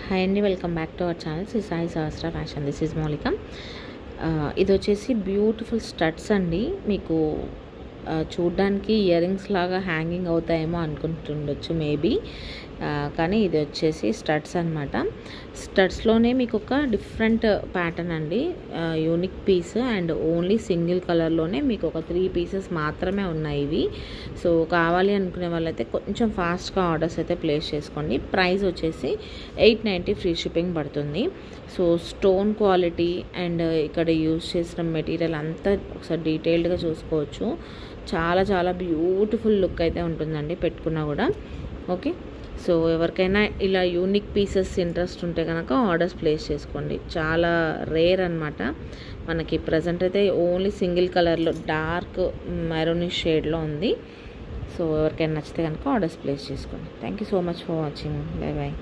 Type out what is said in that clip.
Hi అండి, welcome back to our channel Shri Sai Sahasra fashion. This is Moulika. ఇది వచ్చేసి బ్యూటిఫుల్ స్టడ్స్ అండి. మీకు చూడ్డానికి ఇయర్ రింగ్స్ లాగా హ్యాంగింగ్ అవుతాయేమో అనుకుంటుండొచ్చు మేబీ, కానీ ఇది వచ్చేసి స్టడ్స్ అనమాట. స్టడ్స్లోనే మీకు ఒక డిఫరెంట్ ప్యాటర్న్ అండి, unique piece and only single కలర్లోనే మీకు ఒక 3 పీసెస్ మాత్రమే ఉన్నాయి ఇవి. సో కావాలి అనుకునే వాళ్ళైతే కొంచెం ఫాస్ట్గా ఆర్డర్స్ అయితే ప్లేస్ చేసుకోండి. ప్రైస్ వచ్చేసి 890 ఫ్రీ షిప్పింగ్ పడుతుంది. సో స్టోన్ క్వాలిటీ అండ్ ఇక్కడ యూజ్ చేసిన మెటీరియల్ అంతా ఒకసారి డీటెయిల్డ్గా చూసుకోవచ్చు. చాలా చాలా బ్యూటిఫుల్ లుక్ అయితే ఉంటుందండి పెట్టుకున్నా కూడా. ఓకే, సో ఎవరికైనా ఇలా యూనిక్ పీసెస్ ఇంట్రెస్ట్ ఉంటే కనుక ఆర్డర్స్ ప్లేస్ చేసుకోండి. చాలా రేర్ అనమాట. మనకి ప్రజెంట్ అయితే ఓన్లీ సింగిల్ కలర్లో డార్క్ మెరూనిష్ షేడ్లో ఉంది. సో ఎవరికైనా నచ్చితే కనుక ఆర్డర్స్ ప్లేస్ చేసుకోండి. Thank you so much for watching. Bye bye.